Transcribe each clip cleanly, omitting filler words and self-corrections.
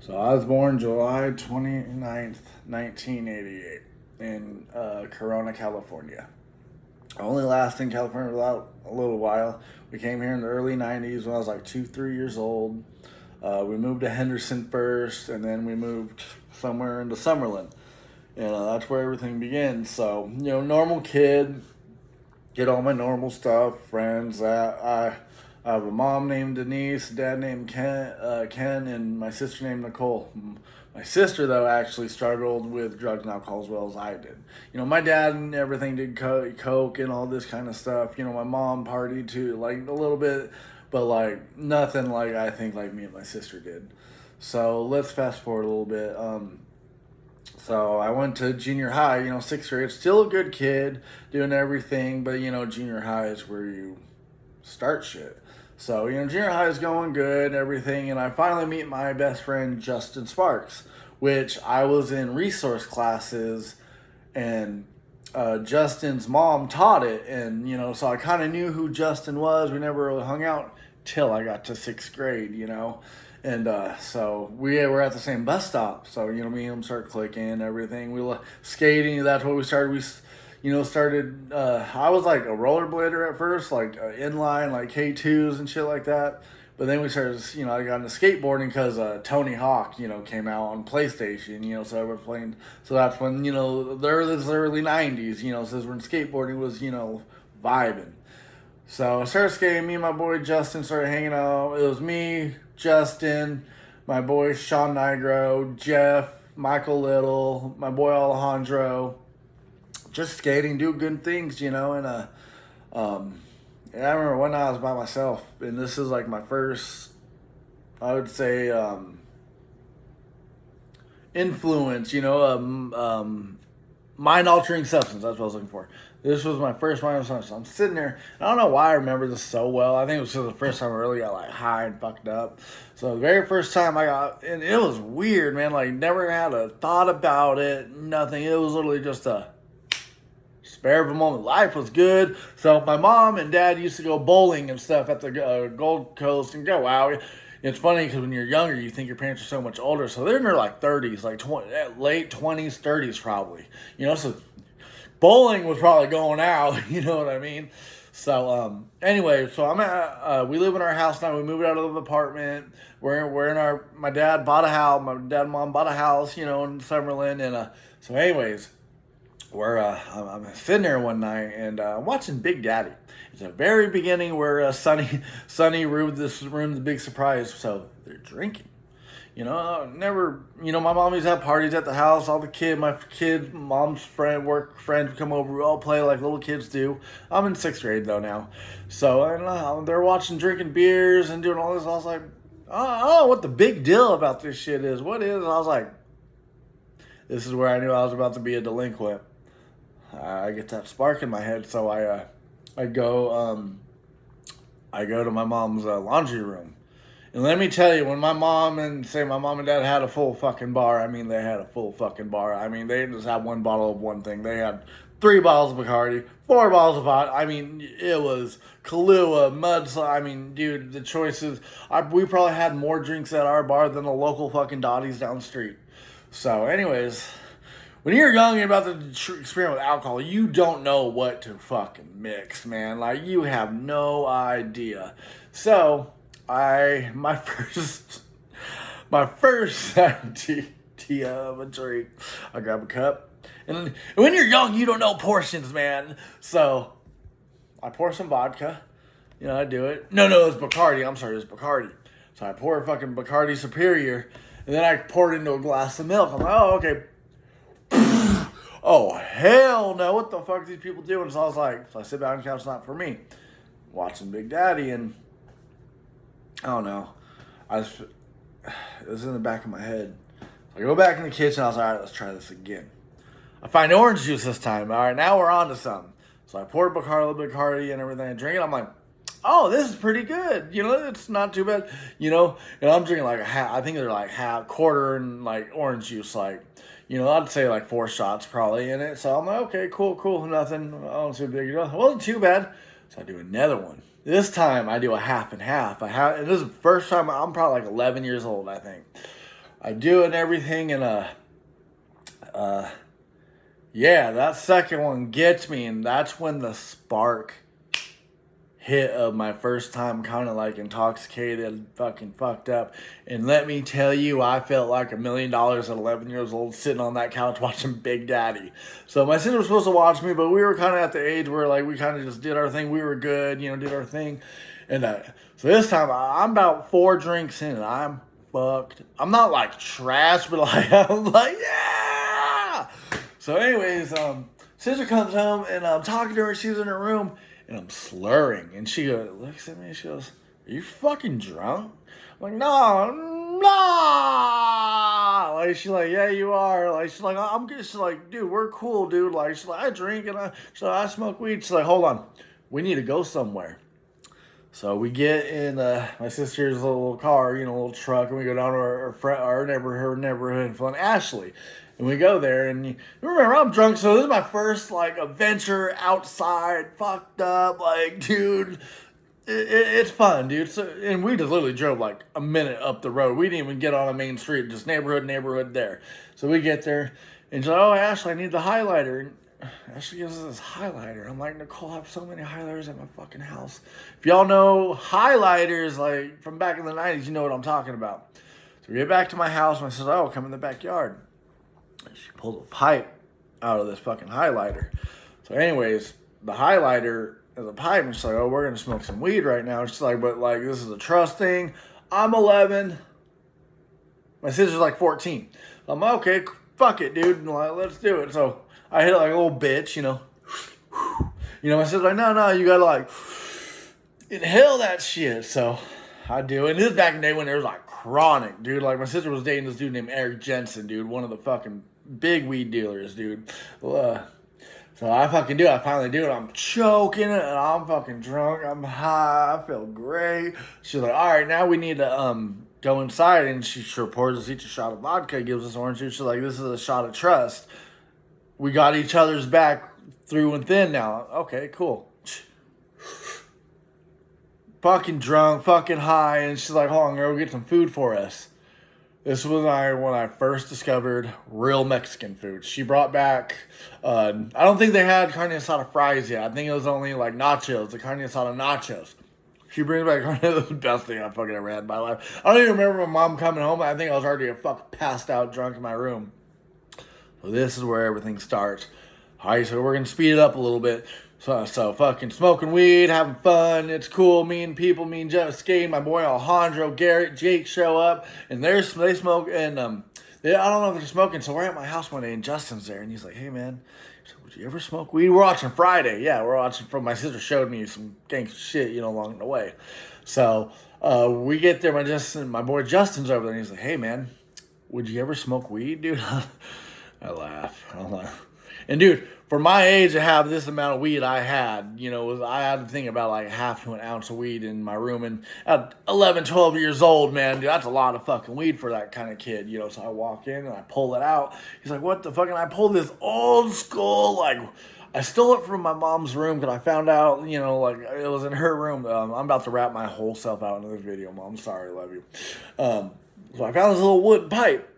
So I was born July 29th, 1988 in Corona, California. I only lasted in California about a little while. We came here in the early 90s when I was like 3 years old. We moved to Henderson first, and then we moved somewhere into Summerlin. And that's where everything begins. So, normal kid, get all my normal stuff, friends. I have a mom named Denise, dad named Ken, and my sister named Nicole. My sister, though, actually struggled with drugs and alcohol as well as I did. My dad and everything did coke and all this kind of stuff. My mom partied too, like a little bit, but like nothing like I think like me and my sister did. So let's fast forward a little bit. So I went to junior high, sixth grade. Still a good kid, doing everything, but junior high is where you start shit. So, junior high is going good and everything, and I finally meet my best friend, Justin Sparks, which I was in resource classes, and Justin's mom taught it, and, so I kind of knew who Justin was. We never really hung out till I got to sixth grade. And so we were at the same bus stop. So, me and him started clicking and everything. We were skating. That's what we started. Started, I was like a rollerblader at first, like inline, like K2s and shit like that. But then we started, I got into skateboarding because Tony Hawk, came out on PlayStation, so I was playing. So that's when, the early 90s, since when skateboarding was, vibing. So I started skating. Me and my boy Justin started hanging out. It was me, Justin, my boy Sean Nigro, Jeff, Michael Little, my boy Alejandro. Just skating, do good things, and I remember one night I was by myself, and this is like my first, I would say, influence, mind altering substance. That's what I was looking for. This was my first mind altering substance. So I'm sitting there. I don't know why I remember this so well. I think it was just the first time I really got like high and fucked up. So the very first time I got, and it was weird, man. Like never had a thought about it, nothing. It was literally just a spare of a moment. Life was good. So my mom and dad used to go bowling and stuff at the Gold Coast and go out. It's funny because when you're younger, you think your parents are so much older. So they're in their like 30s, like late 20s, 30s probably. So bowling was probably going out. You know what I mean? So anyway, so I'm at we live in our house now. We moved out of the apartment. We're in our, my dad bought a house. My dad and mom bought a house, in Summerlin. And so anyways, I'm sitting there one night and I'm watching Big Daddy. It's the very beginning where Sonny ruined the big surprise. So they're drinking. Never. My mom used to have parties at the house. All my kids, mom's work friends would come over. We all play like little kids do. I'm in sixth grade though now. So and they're watching, drinking beers and doing all this. I was like, I don't know what the big deal about this shit is. What is? And I was like, this is where I knew I was about to be a delinquent. I get that spark in my head, so I go to my mom's laundry room, and let me tell you, when my mom and dad had a full fucking bar. I mean, they had a full fucking bar. I mean, they didn't just have one bottle of one thing. They had 3 bottles of Bacardi, 4 bottles of vodka. I mean, it was Kahlua, mudslide. I mean, dude, the choices. We probably had more drinks at our bar than the local fucking Dottie's down the street. So, anyways. When you're young and about to experiment with alcohol, you don't know what to fucking mix, man. Like, you have no idea. So, my first idea of a drink, I grab a cup. And when you're young, you don't know portions, man. So, I pour some vodka. I do it. No, it's Bacardi. I'm sorry, it's Bacardi. So, I pour a fucking Bacardi Superior. And then I pour it into a glass of milk. I'm like, oh, okay. Oh, hell no. What the fuck are these people doing? So I sit down on the couch, it's not for me. Watching Big Daddy, and I don't know. It was in the back of my head. So I go back in the kitchen. I was like, all right, let's try this again. I find orange juice this time. All right, now we're on to something. So I poured Bacardi and everything. I drink it. I'm like, oh, this is pretty good. It's not too bad. And I'm drinking like I think they're like quarter and like orange juice, like. I'd say like 4 shots probably in it. So I'm like, okay, cool, nothing. I don't see a big deal. It wasn't too bad. So I do another one. This time I do a half and half. And this is the first time. I'm probably like 11 years old, I think. I do it and everything, and yeah, that second one gets me, and that's when the spark hit of my first time kind of like intoxicated, fucking fucked up. And let me tell you, I felt like $1,000,000 at 11 years old sitting on that couch watching Big Daddy. So my sister was supposed to watch me, but we were kind of at the age where like we kind of just did our thing. We were good, did our thing. And so this time I'm about 4 drinks in and I'm fucked. I'm not like trash, but like I'm like, yeah. So anyways, sister comes home and I'm talking to her. She's in her room. And I'm slurring. And she looks at me and she goes, "Are you fucking drunk?" I'm like, "No, no." Like, she's like, "Yeah, you are." Like, she's like, "I'm good." She's like, "Dude, we're cool, dude." Like, she's like, "I drink and I smoke weed." She's like, "Hold on. We need to go somewhere." So we get in my sister's little car, little truck, and we go down to our neighborhood in Flint, Ashley. And we go there, and remember, I'm drunk, so this is my first, like, adventure outside, fucked up, like, dude, it's fun, dude. So, and we just literally drove, like, a minute up the road. We didn't even get on a main street, just neighborhood there. So we get there, and she's like, "Oh, Ashley, I need the highlighter." And Ashley gives us this highlighter. I'm like, "Nicole, I have so many highlighters at my fucking house." If y'all know highlighters, like, from back in the 90s, you know what I'm talking about. So we get back to my house, and I said, "Oh, come in the backyard." She pulled a pipe out of this fucking highlighter. So anyways, the highlighter is a pipe, and she's like, "Oh, we're going to smoke some weed right now." And she's like, "But like, this is a trust thing. I'm 11. My sister's like 14. I'm like, "Okay, fuck it, dude. And like, let's do it." So I hit it like a little bitch, my sister's like, "No, you got to like inhale that shit." So I do. And this is back in the day when there was like chronic, dude. Like, my sister was dating this dude named Eric Jensen, dude. One of the fucking big weed dealers, dude. So I fucking do it. I finally do it. I'm choking it, and I'm fucking drunk. I'm high. I feel great. She's like, "All right, now we need to go inside." And she pours us each a shot of vodka, gives us orange juice. She's like, "This is a shot of trust. We got each other's back through and thin now." Okay, cool. Fucking drunk, fucking high, and she's like, "Hold on, girl, get some food for us." This was when I first discovered real Mexican food. She brought back, I don't think they had carne asada fries yet. I think it was only like nachos, the carne asada nachos. She brings back carne, it was the best thing I fucking ever had in my life. I don't even remember my mom coming home. I think I was already fucking passed out drunk in my room. So this is where everything starts. All right, so we're going to speed it up a little bit. So fucking smoking weed, having fun. It's cool. Me and Jeff skating. My boy Alejandro, Garrett, Jake show up, and they smoke. And I don't know if they're smoking. So we're at my house one day, and Justin's there, and he's like, "Hey man, would you ever smoke weed?" We're watching Friday. Yeah, we're watching from my sister showed me some gangster shit, along the way. So we get there. My boy Justin's over there, and he's like, "Hey man, would you ever smoke weed, dude?" I laugh. And dude, for my age to have this amount of weed I had, I had to think about like half to an ounce of weed in my room. And at 11, 12 years old, man, dude, that's a lot of fucking weed for that kind of kid, So I walk in and I pull it out. He's like, "What the fuck?" And I pulled this old school, like, I stole it from my mom's room because I found out, like it was in her room. I'm about to wrap my whole self out into this video, Mom. Sorry, love you. So I found this little wood pipe.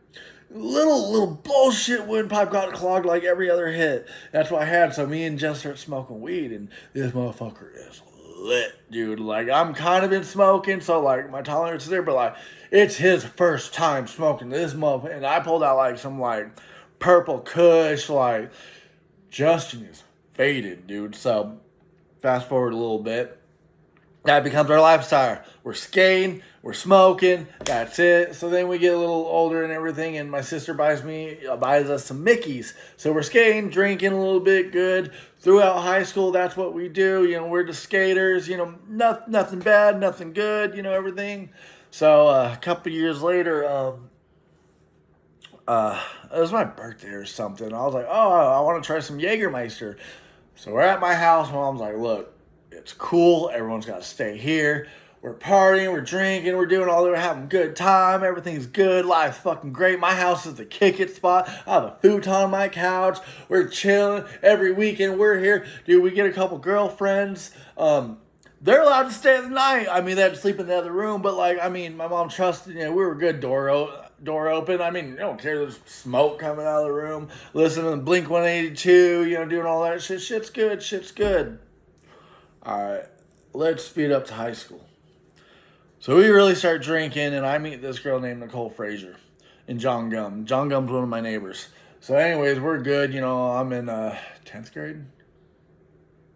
Little bullshit wooden pipe got clogged like every other hit. That's what I had. So me and Jess start smoking weed, and this motherfucker is lit, dude. Like, I'm kind of been smoking, so like my tolerance is there, but like it's his first time smoking this motherfucker. And I pulled out like some like purple kush. Like, Justin is faded, dude. So fast forward a little bit. That becomes our lifestyle. We're skating, we're smoking, that's it. So then we get a little older and everything, and my sister buys us some Mickeys. So we're skating, drinking a little bit good. Throughout high school, that's what we do. We're the skaters, nothing bad, nothing good, everything. So a couple years later, it was my birthday or something. I was like, "Oh, I want to try some Jägermeister." So we're at my house. Mom's like, "Look, it's cool. Everyone's got to stay here. We're partying, we're drinking, we're doing we're having a good time. Everything's good. Life's fucking great. My house is the kick it spot. I have a futon on my couch. We're chilling every weekend. We're here. Dude, we get a couple girlfriends. They're allowed to stay the night. I mean, they had to sleep in the other room, but like, I mean, my mom trusted, we were good, Doro. door open. I mean, you don't care. There's smoke coming out of the room. Listening to Blink 182, doing all that shit. Shit's good. Shit's good. All right, let's speed up to high school. So we really start drinking, and I meet this girl named Nicole Frazier in John Gum. John Gum's one of my neighbors. So anyways, we're good. I'm in 10th grade.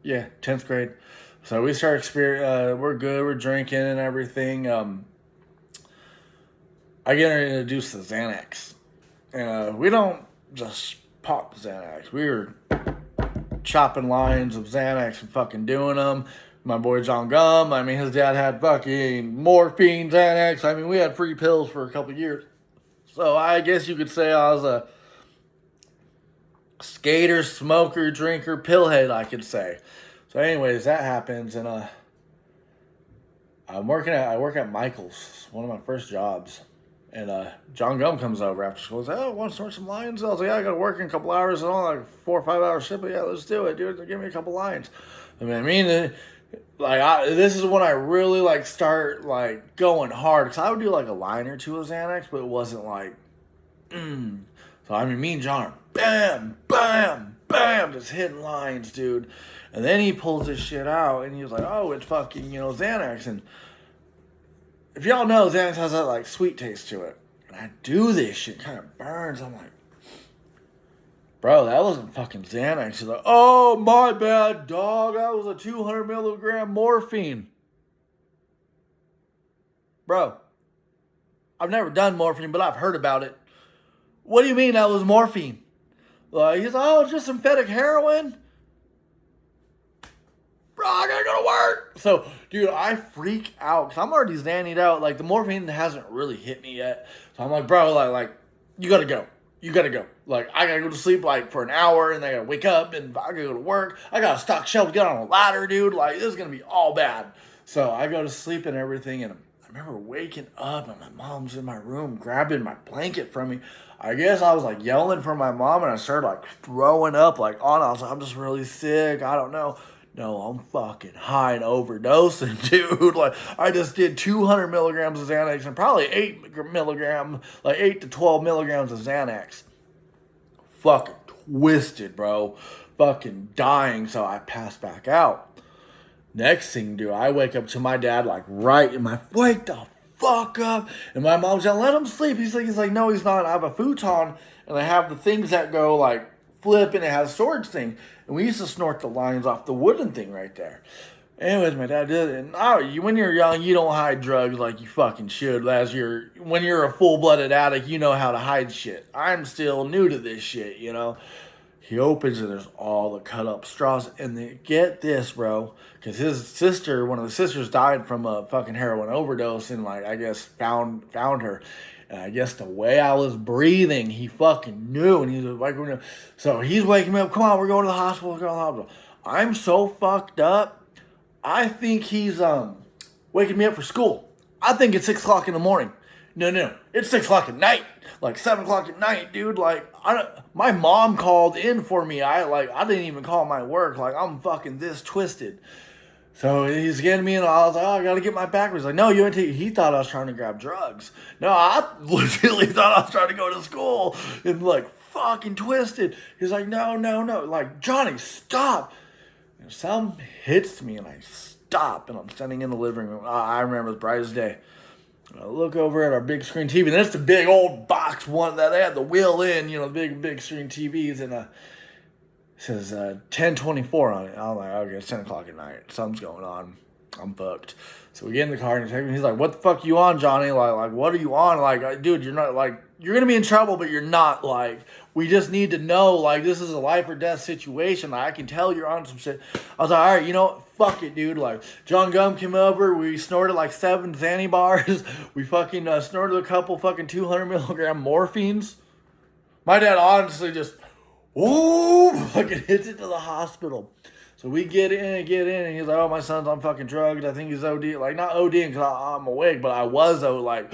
Yeah, 10th grade. So we start we're good. We're drinking and everything. I get her introduced to Xanax. We don't just pop Xanax. We were chopping lines of Xanax and fucking doing them. My boy John Gum, his dad had fucking morphine, Xanax. We had free pills for a couple years. So I guess you could say I was a skater, smoker, drinker, pillhead, I could say. So anyways, that happens, and I work at Michael's, one of my first jobs. And John Gum comes over after school and says, "Oh, want to snort some lines?" I was like, "Yeah, I got to work in a couple hours and all, like 4 or 5 hour shift, but yeah, let's do it, dude. Give me a couple lines." This is when I really start going hard, because I would do a line or two of Xanax, but it wasn't So me and John are bam, bam, bam, just hitting lines, dude. And then he pulls this shit out, and he was like, "Oh, it's fucking Xanax." And if y'all know, Xanax has that sweet taste to it. And I do this shit, kind of burns. I'm like, "Bro, that wasn't fucking Xanax." He's like, "Oh, my bad, dog. That was a 200 milligram morphine." Bro, I've never done morphine, but I've heard about it. What do you mean that was morphine? He's like, "Oh, it's just synthetic heroin." Bro, I gotta go to work. So, dude, I freak out because I'm already zannied out. The morphine hasn't really hit me yet. So I'm like, "Bro, you gotta go. You gotta go. I gotta go to sleep for an hour, and then I gotta wake up, and I gotta go to work. I gotta stock shelves, get on a ladder, dude. This is gonna be all bad." So I go to sleep and everything, and I remember waking up, and my mom's in my room grabbing my blanket from me. I guess I was yelling for my mom, and I started throwing up I was like, "I'm just really sick. I don't know." No, I'm fucking high and overdosing, dude. I just did 200 milligrams of Xanax and probably 8 to 12 milligrams of Xanax. Fucking twisted, bro. Fucking dying, so I passed back out. Next thing, dude, I wake up to my dad, right in my, "Wake the fuck up." And my mom's like, "Let him sleep." He's like, "No, he's not. I have a futon, and I have the things that go, flip, and it has a storage thing." And we used to snort the lines off the wooden thing right there. Anyways, my dad did it. And when you're young, you don't hide drugs like you fucking should. When you're a full-blooded addict, you know how to hide shit. I'm still new to this shit, He opens and there's all the cut up straws. And get this, bro. Because one of the sisters died from a fucking heroin overdose, and I guess found her. And I guess the way I was breathing, he fucking knew. And he's like, so he's waking me up. "Come on, we're going to the hospital. I'm so fucked up. I think he's waking me up for school. I think it's 6 o'clock in the morning. No, it's 6 o'clock at night. 7 o'clock at night, dude. My mom called in for me. I didn't even call my work. I'm fucking this twisted." So he's getting me, and I was like, "Oh, I gotta get my back." He's like, "No, you ain't." He thought I was trying to grab drugs. No, I legitimately thought I was trying to go to school, and fucking twisted. He's like, "No. Johnny, stop." And something hits me, and I stop, and I'm standing in the living room. I remember it was bright as day. I look over at our big screen TV, and it's the big old box one that they had the wheel in, the big screen TVs, and it says 10:24 on it. I'm like, "Okay, it's 10 o'clock at night. Something's going on. I'm fucked." So we get in the car, and he's like, "What the fuck you on, Johnny? What are you on? Dude, you're not, you're going to be in trouble, but you're not. We just need to know, this is a life or death situation. I can tell you're on some shit." I was like, "All right, you know what? Fuck it, dude." John Gum came over. We snorted 7 Xanny bars. We fucking snorted a couple fucking 200 milligram morphines. My dad honestly just... "Ooh," fucking hits it to the hospital. So we get in, and he's like, "Oh, my son's on fucking drugs. I think he's OD." Not ODing because I'm awake, but I was, though, but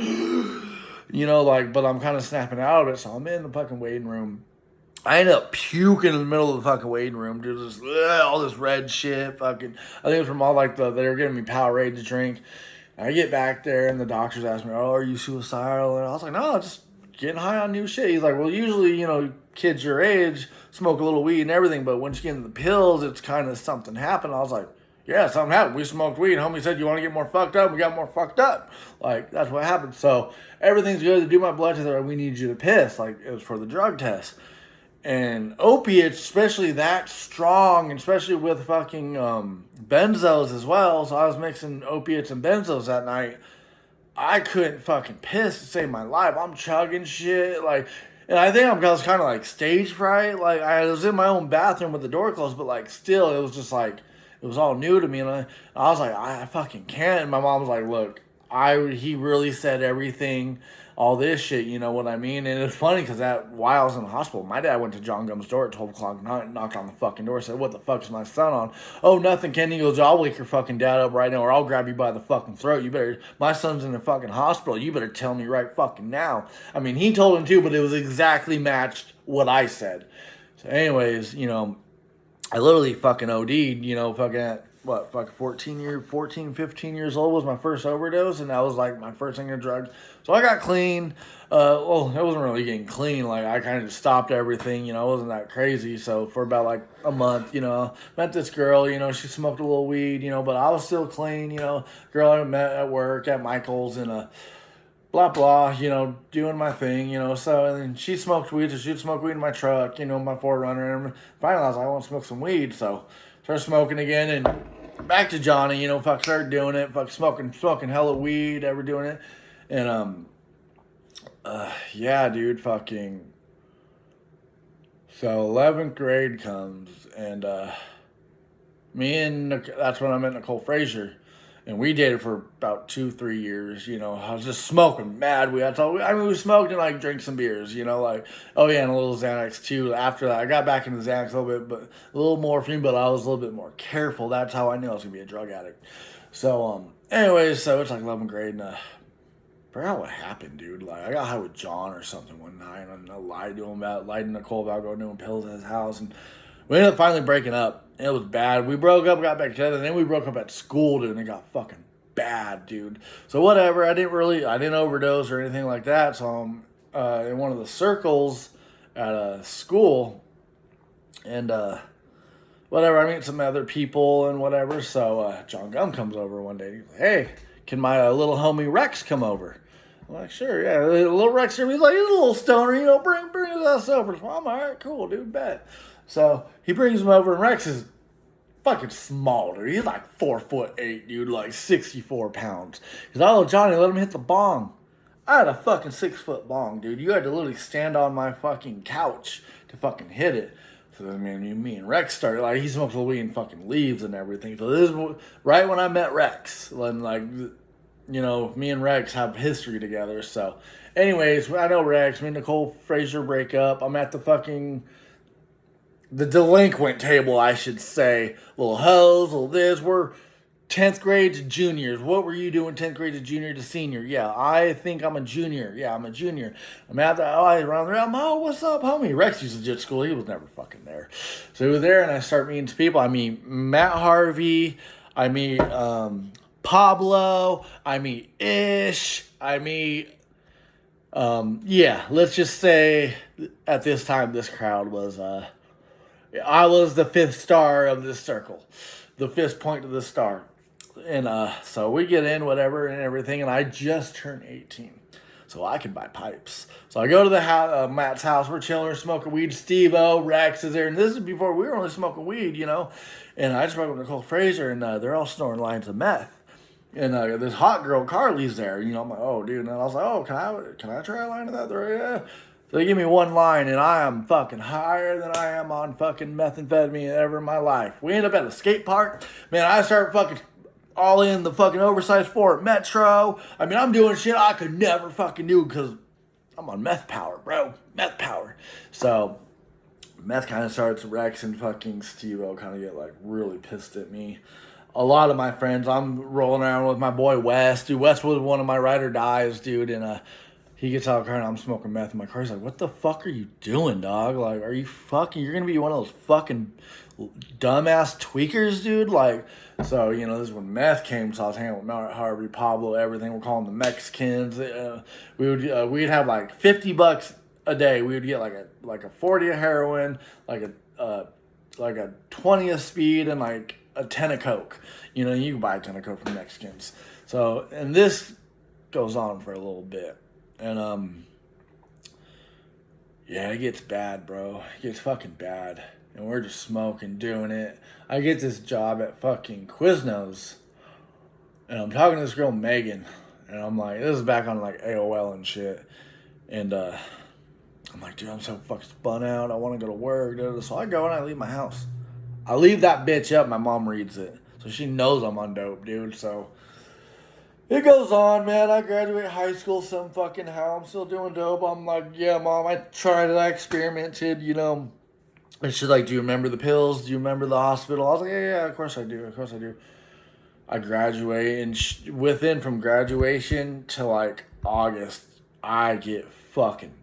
I'm kind of snapping out of it. So I'm in the fucking waiting room. I end up puking in the middle of the fucking waiting room, dude. All this red shit, fucking. I think it was from all, they were giving me Powerade to drink. And I get back there, and the doctors ask me, "Oh, are you suicidal?" And I was like, "No, getting high on new shit. He's like, well, usually, kids your age smoke a little weed and everything, but once you get into the pills, it's kind of something happened. I was like, yeah, something happened. We smoked weed. Homie said, you want to get more fucked up? We got more fucked up. Like, that's what happened. So everything's good to do my blood test. Like, we need you to piss. Like, it was for the drug test. And opiates, especially that strong, and especially with fucking benzos as well. So I was mixing opiates and benzos that night. I couldn't fucking piss to save my life. I'm chugging shit. Like, and I think I was kind of like stage fright. Like, I was in my own bathroom with the door closed, but like, still, it was just like, it was all new to me, and I was like, I fucking can't. And my mom was like, look, he really said everything, all this shit, you know what I mean? And it's funny because while I was in the hospital, my dad went to John Gum's door at 12 o'clock night, knocked on the fucking door, said, what the fuck is my son on? Oh, nothing, Kenny. He goes, I'll wake your fucking dad up right now, or I'll grab you by the fucking throat. My son's in the fucking hospital. You better tell me right fucking now. I mean, he told him too, but it was exactly matched what I said. So anyways, I literally fucking OD'd, fucking at, 15 years old was my first overdose, and that was like my first thing of drugs. So I got clean. Well, it wasn't really getting clean. Like, I kind of just stopped everything, I wasn't that crazy. So for about like a month, met this girl, she smoked a little weed, but I was still clean, girl I met at work at Michael's, and blah, blah, doing my thing, so, and then she smoked weed, so she'd smoke weed in my truck, my 4Runner, and finally I was like, I want to smoke some weed, so started smoking again, and back to Johnny, fuck, started doing it, fuck, smoking hella weed, ever doing it, and, yeah, dude, fucking, so 11th grade comes, and, that's when I met Nicole Frazier. And we dated for about 2-3 years, I was just smoking mad weed. We smoked and like drank some beers, like, oh yeah, and a little Xanax too. After that, I got back into Xanax a little bit, but a little morphine, but I was a little bit more careful. That's how I knew I was gonna be a drug addict. So, anyways, so it's like 11th grade, and I forgot what happened, dude. Like, I got high with John or something one night, and I lied to Nicole about going doing pills at his house, and we ended up finally breaking up. It was bad. We broke up, got back together, and then we broke up at school, dude, and it got fucking bad, dude. So whatever, I didn't overdose or anything like that. So I'm in one of the circles at a school, and whatever, I meet some other people and whatever. So John Gum comes over one day. He's like, hey, can my little homie Rex come over? I'm like, sure, yeah. Little Rex, he's like, he's a little stoner, bring us over. So I'm all right, cool, dude, bet. So he brings him over, and Rex is fucking small, dude. He's like 4'8", dude, like 64 pounds. He's like, oh, Johnny, let him hit the bong. I had a fucking 6-foot bong, dude. You had to literally stand on my fucking couch to fucking hit it. So then, man, me and Rex started, like, he smokes weed and fucking leaves and everything. So this is right when I met Rex. And, like, me and Rex have history together. So, anyways, I know Rex. Me and Nicole Frazier break up. I'm at the delinquent table, I should say. Little hoes, little this. We're 10th grade to juniors. What were you doing 10th grade to junior to senior? Yeah, I think I'm a junior. Yeah, I'm a junior. I'm at around there. Oh, what's up, homie? Rex used to jet school. He was never fucking there. So he was there, and I start meeting some people. I meet Matt Harvey. I meet Pablo. I meet Ish. I meet, let's just say at this time, this crowd was, I was the 5th star of this circle, the 5th point of the star. And so we get in, whatever, and everything, and I just turned 18. So I can buy pipes. So I go to the Matt's house. We're chilling, we're smoking weed. Steve-O, Rex is there. And this is before we were only smoking weed, And I just spoke with Nicole Frazier, and they're all snorting lines of meth. And this hot girl, Carly's there. I'm like, oh, dude. And I was like, oh, can I try a line of that? They're like, yeah. So they give me one line, and I am fucking higher than I am on fucking methamphetamine ever in my life. We end up at a skate park. Man, I start fucking all in the fucking oversized Ford Metro. I mean, I'm doing shit I could never fucking do because I'm on meth power, bro. Meth power. So meth kind of starts. Rex and fucking Steve-O kind of get like really pissed at me. A lot of my friends, I'm rolling around with my boy Wes. Dude, Wes was one of my ride or dies, dude, and he gets out of the car and I'm smoking meth in my car. He's like, what the fuck are you doing, dog? Like, are you fucking, you're going to be one of those fucking dumbass tweakers, dude? Like, so, you know, this is when meth came, so I was hanging out with Harvey, Pablo, everything. We're calling them the Mexicans. We'd have like $50 a day. We would get like a 40 of heroin, like a 20 of speed, and like a 10 of coke. You know, you can buy a 10 of coke from Mexicans. So, and this goes on for a little bit. And, yeah, it gets bad, bro. It gets fucking bad. And we're just smoking, doing it. I get this job at fucking Quiznos. And I'm talking to this girl, Megan. And I'm like, this is back on like AOL and shit. And, I'm like, dude, I'm so fucking spun out. I want to go to work. So I go and I leave my house. I leave that bitch up. My mom reads it. So she knows I'm on dope, dude. So it goes on, man. I graduate high school some fucking how. I'm still doing dope. I'm like, yeah, mom, I tried it. I experimented, you know. And she's like, do you remember the pills? Do you remember the hospital? I was like, yeah, of course I do. Of course I do. I graduate, and within from graduation to like August, I get fucking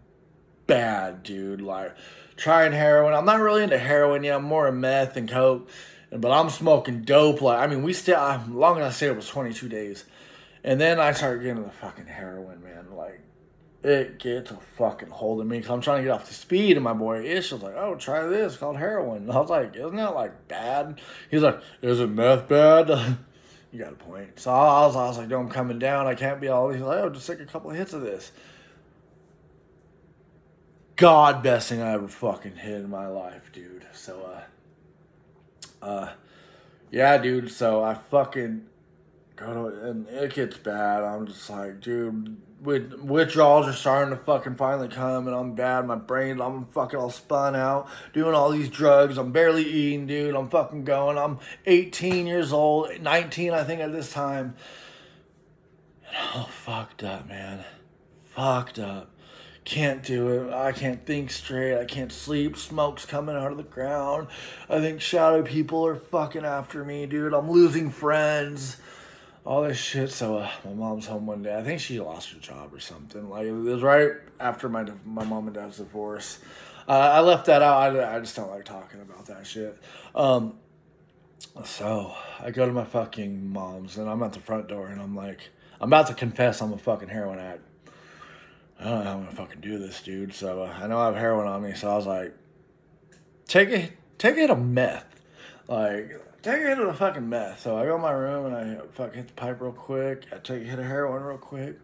bad, dude. Like, trying heroin. I'm not really into heroin yet. I'm more of meth and coke. But I'm smoking dope. Like, I mean, long as I stayed, it was 22 days. And then I started getting the fucking heroin, man. Like, it gets a fucking hold of me. Because I'm trying to get off the speed. And my boy Ish was like, oh, try this. It's called heroin. And I was like, isn't that, like, bad? He's like, isn't meth bad? You got a point. So I was like, no, I'm coming down. I can't be all these. Like, oh, just take a couple of hits of this. God, best thing I ever fucking hit in my life, dude. So, yeah, dude. So I fucking go to, and it gets bad. I'm just like, dude, withdrawals are starting to fucking finally come, and I'm bad. My brain, I'm fucking all spun out, doing all these drugs. I'm barely eating, dude. I'm fucking going. I'm 18 years old, 19, I think, at this time. And I'm fucked up, man. Fucked up. Can't do it. I can't think straight. I can't sleep. Smoke's coming out of the ground. I think shadow people are fucking after me, dude. I'm losing friends. All this shit. So my mom's home one day. I think she lost her job or something. Like, it was right after my mom and dad's divorce. I left that out. I just don't like talking about that shit. So I go to my fucking mom's, and I'm at the front door, and I'm like, I'm about to confess I'm a fucking heroin addict. I don't know how I'm gonna fucking do this, dude. So I know I have heroin on me, so I was like, take a hit of meth. Like, take a hit of the fucking meth. So I go in my room and I fucking hit the pipe real quick. I take a hit of heroin real quick.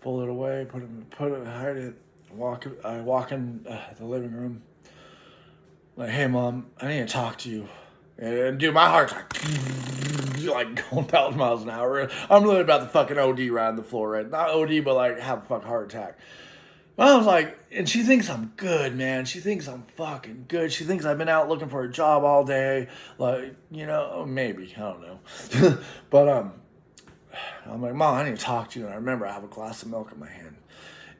Pull it away, hide it. I walk in the living room. Like, hey mom, I need to talk to you. And dude, my heart's like going 1,000 miles an hour. I'm literally about to fucking OD right on the floor, right? Not OD, but like have a fucking heart attack. I was like, and she thinks I'm good, man. She thinks I'm fucking good. She thinks I've been out looking for a job all day. Like, you know, maybe. I don't know. But I'm like, Mom, I need to talk to you. And I remember I have a glass of milk in my hand.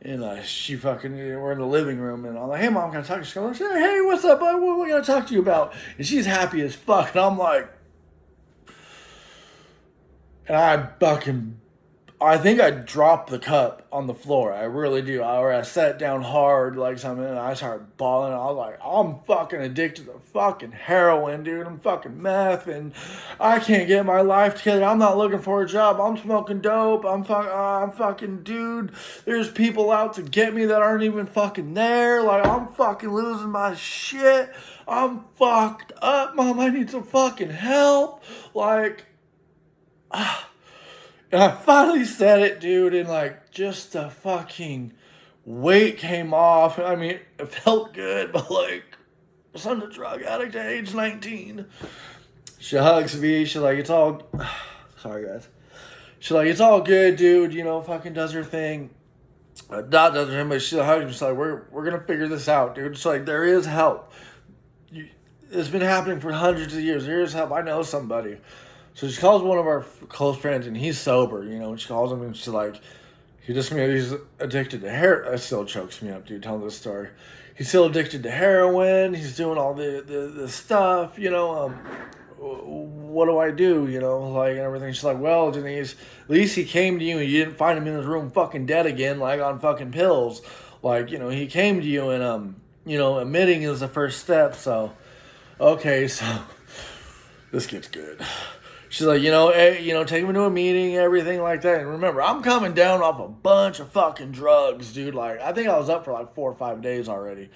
And she fucking, we're in the living room, and I'm like, hey, Mom, can I talk to you? She's like, hey, what's up, bud? What are we going to talk to you about? And she's happy as fuck. And I'm like, and I think I dropped the cup on the floor. I really do. I sat down hard like something, and I started bawling. I was like, I'm fucking addicted to fucking heroin, dude. I'm fucking meth, and I can't get my life together. I'm not looking for a job. I'm smoking dope. I'm fucking, dude. There's people out to get me that aren't even fucking there. Like, I'm fucking losing my shit. I'm fucked up, Mom. I need some fucking help. Like, and I finally said it, dude, and like, just the fucking weight came off. I mean, it felt good, but like, son of a drug addict at age 19. She hugs me. She's like, it's all, sorry guys. She's like, it's all good, dude. You know, fucking does her thing. Not does her thing, but she hugs me. She's like, we're gonna figure this out, dude. She's like, there is help. It's been happening for hundreds of years. There is help. I know somebody. So she calls one of our close friends, and he's sober, you know, and she calls him, and she's like, he's addicted to heroin. That still chokes me up, dude, telling this story. He's still addicted to heroin. He's doing all the stuff, you know. what do I do? You know, like, and everything. She's like, well, Denise, at least he came to you and you didn't find him in his room fucking dead again, like on fucking pills. Like, you know, he came to you and, you know, admitting is the first step. So, okay, so this gets good. She's like, you know, hey, you know, take him to a meeting, everything like that. And remember, I'm coming down off a bunch of fucking drugs, dude. Like, I think I was up for like 4 or 5 days already.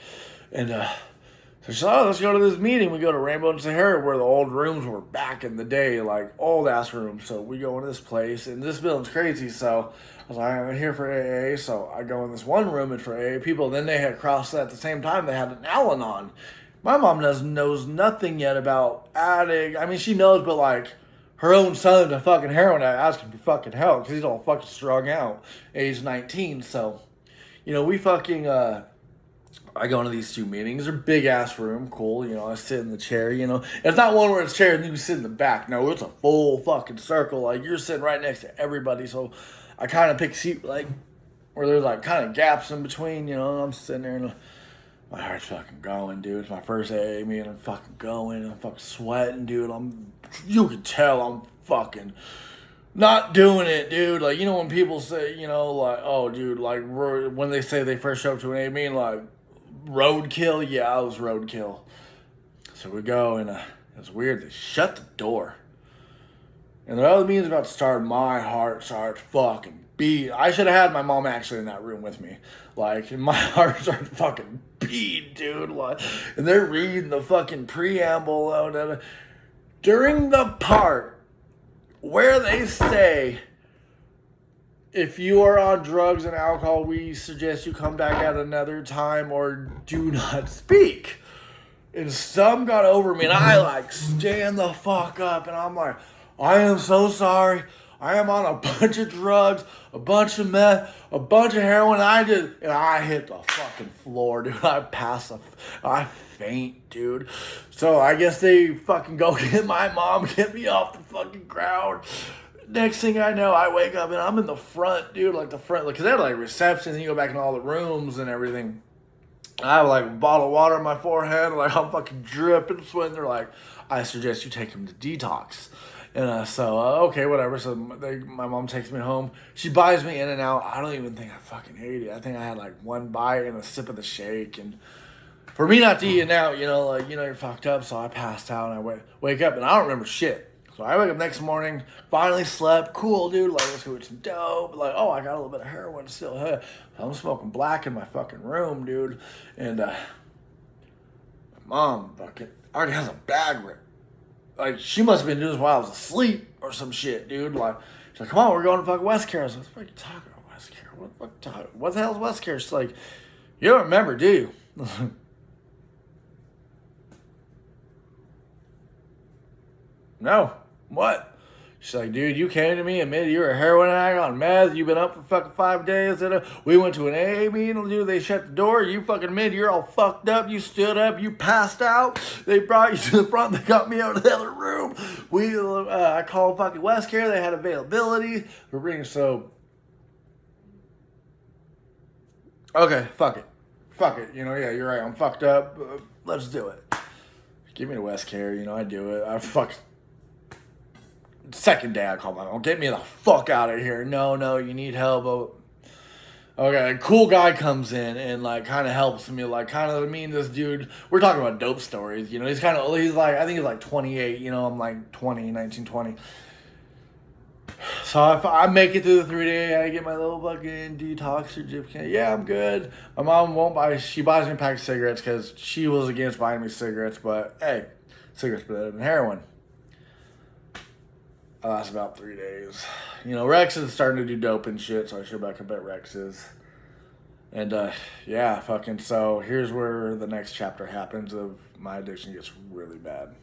And, so she's like, oh, let's go to this meeting. We go to Rainbow and Sahara where the old rooms were back in the day, like old ass rooms. So we go into this place and this building's crazy. So I was like, I'm here for AA. So I go in this one room and for AA people. Then they had crossed at the same time. They had an Al-Anon. My mom knows nothing yet about addict. I mean, she knows, but like her own son's a fucking heroin addict asking for fucking help because he's all fucking strung out, age 19. So, you know, we fucking, I go into these 2 meetings. They're big ass room, cool. You know, I sit in the chair. You know, it's not one where it's chair and you sit in the back. No, it's a full fucking circle. Like you're sitting right next to everybody. So I kind of pick a seat like where there's like kind of gaps in between. You know, and I'm sitting there and my heart's fucking going, dude. It's my first AA meeting. I'm fucking going. I'm fucking sweating, dude. You can tell I'm fucking not doing it, dude. Like, you know, when people say, you know, like, oh, dude, like when they say they first show up to an AA meeting, like. Roadkill? Yeah, I was roadkill. So we go and it's weird. They shut the door. And the other meeting's about to start. My heart starts fucking beating. I should have had my mom actually in that room with me. Like, and my heart started fucking beating, dude. Like, and they're reading the fucking preamble. During the part where they say, if you are on drugs and alcohol, we suggest you come back at another time or do not speak. And some got over me and I like stand the fuck up and I'm like, I am so sorry. I am on a bunch of drugs, a bunch of meth, a bunch of heroin. And I hit the fucking floor, dude. I faint, dude. So I guess they fucking go get my mom, get me off the fucking ground. Next thing I know, I wake up and I'm in the front, dude, like the front, because they had like reception, and you go back in all the rooms and everything. I have like a bottle of water on my forehead, like I'm fucking dripping, sweating. They're like, I suggest you take him to detox. And okay, whatever. So my mom takes me home. She buys me In and Out. I don't even think I fucking ate it. I think I had like one bite and a sip of the shake. And for me not to eat it out, you know, like, you know, you're fucked up. So I passed out and I wake up and I don't remember shit. So I wake up next morning, finally slept, cool, dude, like, let's go get some dope. Like, oh, I got a little bit of heroin still. Huh? I'm smoking black in my fucking room, dude. And my mom fucking already has a bag ripped. Like, she must have been doing this while I was asleep or some shit, dude. Like, she's like, come on, we're going to fucking West Care. I was like, what are you talking about, West Care? What the hell is West Care? She's like, you don't remember, do you? No. What? She's like, dude, you came to me, admitted you were a heroin addict on meth. You've been up for fucking 5 days. We went to an AA meeting, dude. They shut the door. You fucking admitted you're all fucked up. You stood up. You passed out. They brought you to the front. They got me out of the other room. I called fucking West Care. They had availability. We're bringing so. Okay, fuck it. Fuck it. You know, yeah, you're right. I'm fucked up. Let's do it. Give me the West Care. You know, I do it. I fuck. Second day I call my mom, get me the fuck out of here. No, you need help. Okay, a cool guy comes in and like kind of helps me, like kind of me and this dude, we're talking about dope stories, you know, he's like, I think he's like 28, you know, I'm like 19, 20. So if I make it through the 3 day, I get my little fucking detox certificate. Yeah, I'm good. My mom she buys me a pack of cigarettes because she was against buying me cigarettes, but hey, cigarettes better than heroin. I last about 3 days. You know, Rex is starting to do dope and shit, so I show back up at Rex's. And, yeah, fucking, so here's where the next chapter happens of my addiction gets really bad.